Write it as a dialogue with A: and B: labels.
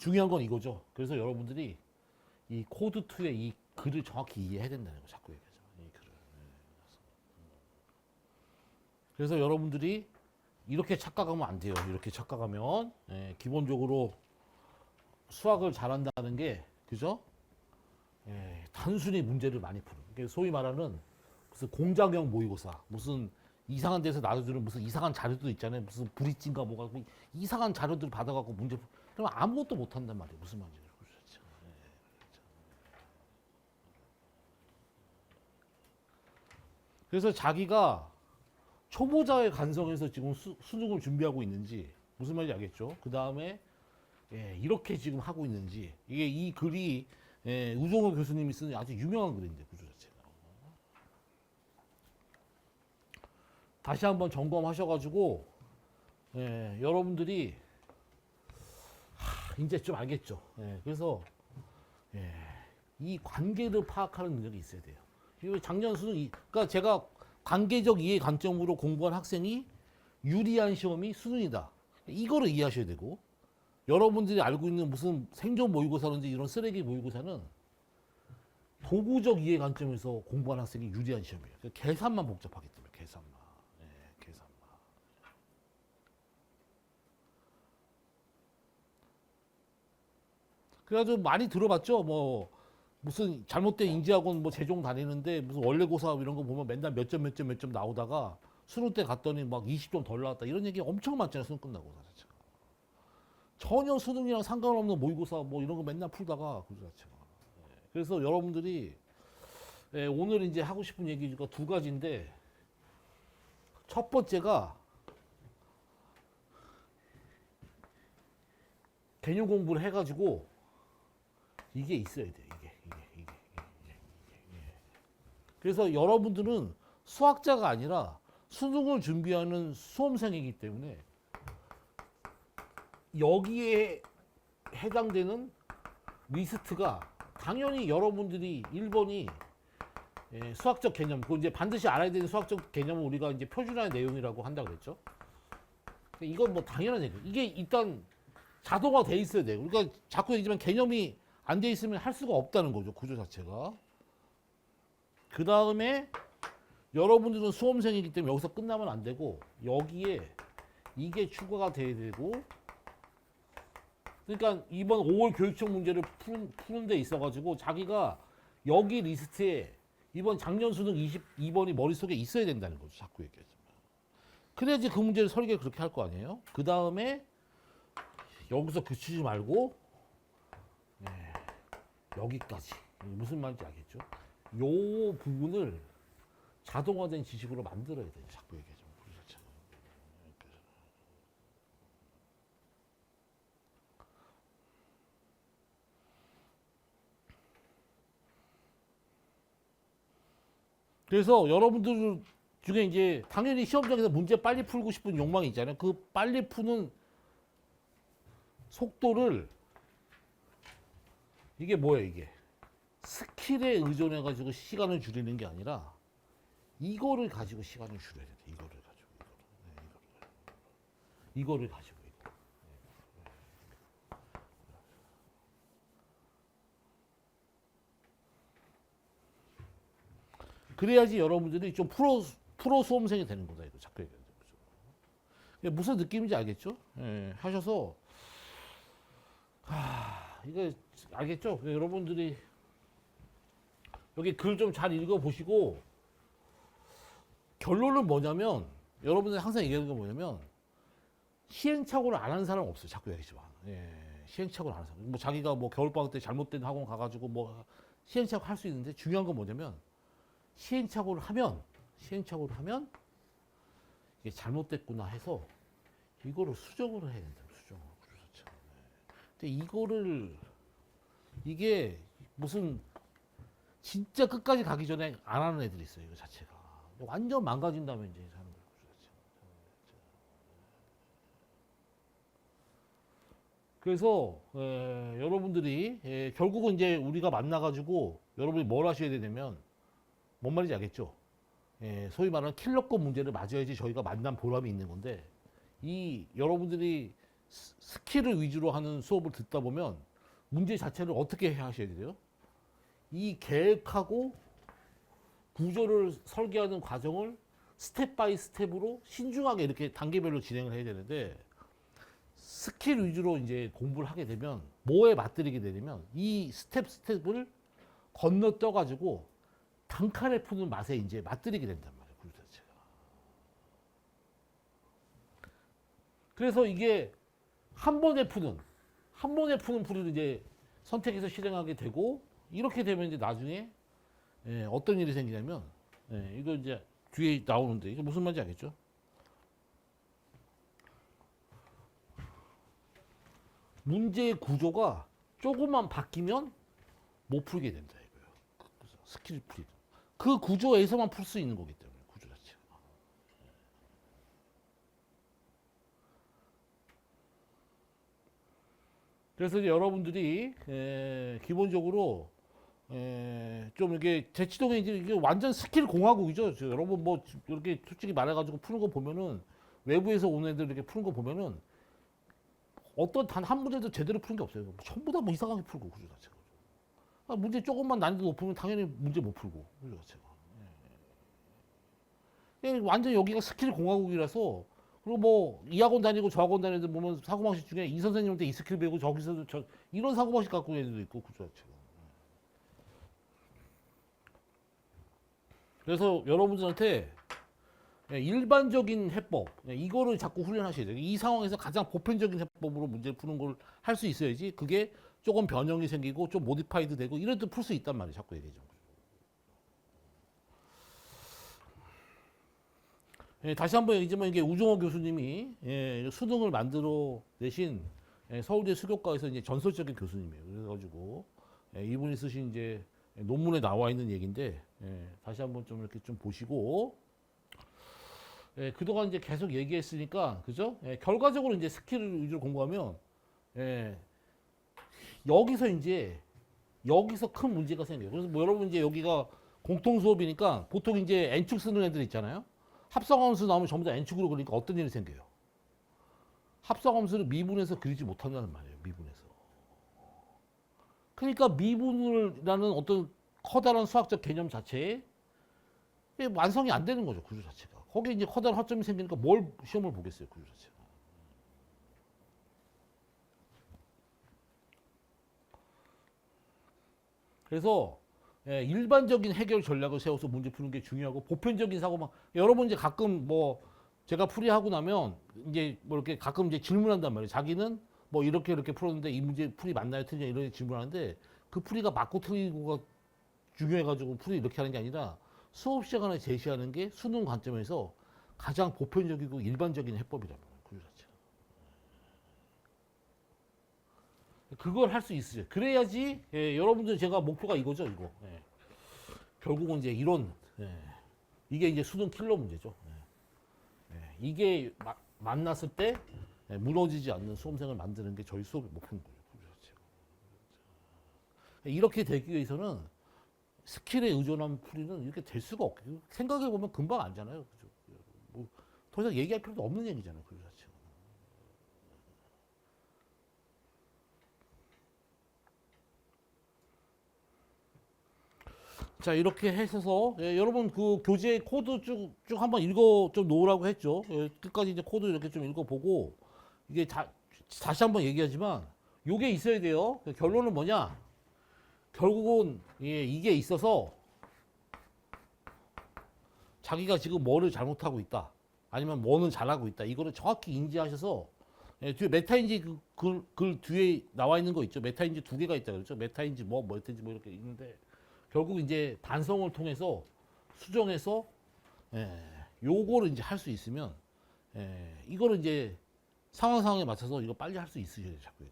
A: 중요한 건 이거죠. 그래서 여러분들이 이 코드 2의 이 글을 정확히 이해해야 된다는 거 자꾸 얘기하죠. 이 글을. 그래서 여러분들이 이렇게 착각하면 안 돼요. 이렇게 착각하면 기본적으로 수학을 잘한다는 게 그죠? 단순히 문제를 많이 푸는. 그러니까 소위 말하는 무슨 공장형 모의고사, 무슨 이상한 데서 나눠주는 무슨 이상한 자료도 있잖아요. 무슨 브릿지인가 뭐가 뭐 이상한 자료들 받아갖고 문제 그러면 아무것도 못 한단 말이에요. 무슨 말인지. 그렇죠. 그래서 자기가 초보자의 간성에서 지금 수능을 준비하고 있는지 무슨 말인지 알겠죠? 그 다음에 이렇게 지금 하고 있는지 이게 이 글이 우종호 교수님이 쓰는 아주 유명한 글인데 구조 자체가 다시 한번 점검하셔가지고 여러분들이 이제 좀 알겠죠. 그래서 이 관계를 파악하는 능력이 있어야 돼요. 이거 작년 수능 그러니까 제가 관계적 이해 관점으로 공부한 학생이 유리한 시험이 수능이다. 이거를 이해하셔야 되고 여러분들이 알고 있는 무슨 생존 모의고사라든지 이런 쓰레기 모의고사는 도구적 이해 관점에서 공부한 학생이 유리한 시험이에요. 계산만 복잡하기 때문에 계산만. 계산만. 그래가지고 많이 들어봤죠. 뭐 무슨 잘못된 인지학원 뭐 재종 다니는데 무슨 원래고사 이런 거 보면 맨날 몇 점 나오다가 수능 때 갔더니 막 20점 덜 나왔다 이런 얘기 엄청 많잖아요. 수능 끝나고 자체가. 전혀 수능이랑 상관없는 모의고사 뭐 이런 거 맨날 풀다가 그 자체가. 그래서 여러분들이 오늘 이제 하고 싶은 얘기가 두 가지인데 첫 번째가 개념 공부를 해가지고 이게 있어야 돼. 이게. 그래서 여러분들은 수학자가 아니라 수능을 준비하는 수험생이기 때문에 여기에 해당되는 리스트가 당연히 여러분들이 1번이 수학적 개념, 그 이제 반드시 알아야 되는 수학적 개념은 우리가 이제 표준화의 내용이라고 한다고 그랬죠. 이건 뭐 당연한 얘기예요. 이게 일단 자동화 돼 있어야 돼요. 그러니까 자꾸 얘기지만 개념이 안 돼 있으면 할 수가 없다는 거죠. 구조 자체가. 그 다음에 여러분들은 수험생이기 때문에 여기서 끝나면 안 되고 여기에 이게 추가가 돼야 되고 그러니까 이번 5월 교육청 문제를 푸는 데 있어가지고 자기가 여기 리스트에 이번 작년 수능 22번이 머릿속에 있어야 된다는 거죠. 자꾸 얘기하지만. 그래야지 그 문제를 설계 그렇게 할 거 아니에요. 그 다음에 여기서 그치지 말고 여기까지. 무슨 말인지 알겠죠? 요 부분을 자동화된 지식으로 만들어야 돼요. 자꾸 얘기하죠. 그래서 여러분들 중에 이제 당연히 시험장에서 문제 빨리 풀고 싶은 욕망이 있잖아요. 그 빨리 푸는 속도를 이게 뭐예요, 이게? 스킬에 의존해가지고 시간을 줄이는 게 아니라 이거를 가지고 시간을 줄여야 돼. 이거를 가지고. 이거를 가지고. 그래야지 여러분들이 좀 프로 수험생이 되는 거다. 이거 자꾸 얘기하죠. 무슨 느낌인지 알겠죠? 하셔서 이거 알겠죠? 여러분들이 여기 글 좀 잘 읽어보시고 결론은 뭐냐면 여러분들이 항상 얘기하는 게 뭐냐면 시행착오를 안 하는 사람은 없어요. 자꾸 얘기하지만 시행착오를 안 하는 사람 뭐 자기가 뭐 겨울방학 때 잘못된 학원 가가지고 뭐 시행착오 할 수 있는데 중요한 건 뭐냐면 시행착오를 하면 이게 잘못됐구나 해서 이거를 수정을 해야 된다. 수정을. 근데 이거를 이게 무슨 진짜 끝까지 가기 전에 안 하는 애들이 있어요. 이거 자체가 완전 망가진 다음에 이제 하는 거예요. 그래서 여러분들이 결국은 이제 우리가 만나가지고 여러분이 뭘 하셔야 되냐면 뭔 말인지 알겠죠? 소위 말하는 킬러급 문제를 맞아야지 저희가 만난 보람이 있는 건데 이 여러분들이 스킬을 위주로 하는 수업을 듣다 보면 문제 자체를 어떻게 하셔야 돼요? 이 계획하고 구조를 설계하는 과정을 스텝 바이 스텝으로 신중하게 이렇게 단계별로 진행을 해야 되는데 스킬 위주로 이제 공부를 하게 되면 뭐에 맞들이게 되냐면 이 스텝을 건너뛰어 가지고 단칼에 푸는 맛에 이제 맞들이게 된단 말이에요. 구조 자체가. 그래서 이게 한 번에 푸는 풀이를 이제 선택해서 실행하게 되고 이렇게 되면 이제 나중에 어떤 일이 생기냐면 이거 이제 뒤에 나오는데 이게 무슨 말인지 알겠죠? 문제의 구조가 조금만 바뀌면 못 풀게 된다 이거예요. 그래서 스킬 풀이. 그 구조에서만 풀 수 있는 거기 때문에 구조 자체가. 그래서 이제 여러분들이 기본적으로 좀 이렇게 대치동에 이게 완전 스킬 공화국이죠. 여러분 뭐 이렇게 솔직히 말해가지고 푸는 거 보면은 외부에서 온 애들 이렇게 푸는 거 보면은 어떤 단 한 문제도 제대로 푸는 게 없어요. 전부 다 뭐 이상하게 풀고 구조 자체가. 문제 조금만 난이도 높으면 당연히 문제 못 풀고 구조 자체가. 완전 여기가 스킬 공화국이라서 그리고 뭐 이 학원 다니고 저 학원 다니는 애들 보면 사고방식 중에 이 선생님한테 이 스킬 배우고 저기서도 저 이런 사고방식 갖고 있는 애들도 있고 구조 자체가. 그래서 여러분들한테 일반적인 해법 이거를 자꾸 훈련하셔야 돼요. 이 상황에서 가장 보편적인 해법으로 문제를 푸는 걸 할 수 있어야지 그게 조금 변형이 생기고 좀 모디파이드 되고 이럴 때 풀 수 있단 말이에요. 자꾸 얘기하죠. 다시 한번 얘기지만 이게 우종호 교수님이 수능을 만들어 내신 서울대 수교과에서 이제 전설적인 교수님이에요. 그래가지고 이분이 쓰신 이제 논문에 나와 있는 얘기인데 다시 한번 좀 이렇게 좀 보시고 그동안 이제 계속 얘기했으니까 그죠? 결과적으로 이제 스킬을 위주로 공부하면 여기서 큰 문제가 생겨요. 그래서 뭐 여러분 이제 여기가 공통 수업이니까 보통 이제 N축 쓰는 애들 있잖아요. 합성함수 나오면 전부 다 N축으로 그리니까 어떤 일이 생겨요? 합성함수를 미분해서 그리지 못한다는 말이에요. 미분해서. 그러니까 미분이라는 어떤 커다란 수학적 개념 자체에 완성이 안 되는 거죠. 구조 자체가. 거기에 이제 커다란 허점이 생기니까 뭘 시험을 보겠어요. 구조 자체가. 그래서 일반적인 해결 전략을 세워서 문제 푸는 게 중요하고 보편적인 사고만 여러분 이제 가끔 뭐 제가 풀이하고 나면 이제 뭐 이렇게 가끔 이제 질문한단 말이에요. 자기는 뭐 이렇게 풀었는데 이 문제 풀이 맞나요, 틀리냐 이런 질문하는데 그 풀이가 맞고 틀리고가 중요해가지고 풀이 이렇게 하는 게 아니라 수업 시간에 제시하는 게 수능 관점에서 가장 보편적이고 일반적인 해법이란 말이에요. 구조 자체가. 그걸 할 수 있으죠. 그래야지 여러분들 제가 목표가 이거죠, 이거. 결국은 이제 이론 이게 이제 수능 킬러 문제죠. 이게 만났을 때 무너지지 않는 수험생을 만드는 게 저희 수업의 목표인 거예요. 구조 자체가. 이렇게 되기 위해서는 스킬에 의존한 풀이는 이렇게 될 수가 없고 생각해 보면 금방 알잖아요. 그죠? 뭐 더 이상 얘기할 필요도 없는 얘기잖아요. 구조 자체가. 자 이렇게 해서 여러분 그 교재 코드 쭉 한번 읽어 좀 놓으라고 했죠. 끝까지 이제 코드 이렇게 좀 읽어보고 이게 다시 한번 얘기하지만 요게 있어야 돼요. 결론은 뭐냐? 결국은 이게 있어서 자기가 지금 뭐를 잘못하고 있다. 아니면 뭐는 잘하고 있다. 이거를 정확히 인지하셔서 뒤에 메타인지 글 뒤에 나와 있는 거 있죠. 메타인지 두 개가 있다 그랬죠. 메타인지 뭐였든지 뭐 이렇게 있는데 결국 이제 반성을 통해서 수정해서 요거를 이제 할 수 있으면 이거를 이제 상황에 맞춰서 이거 빨리 할 수 있으셔야 돼요. 자꾸.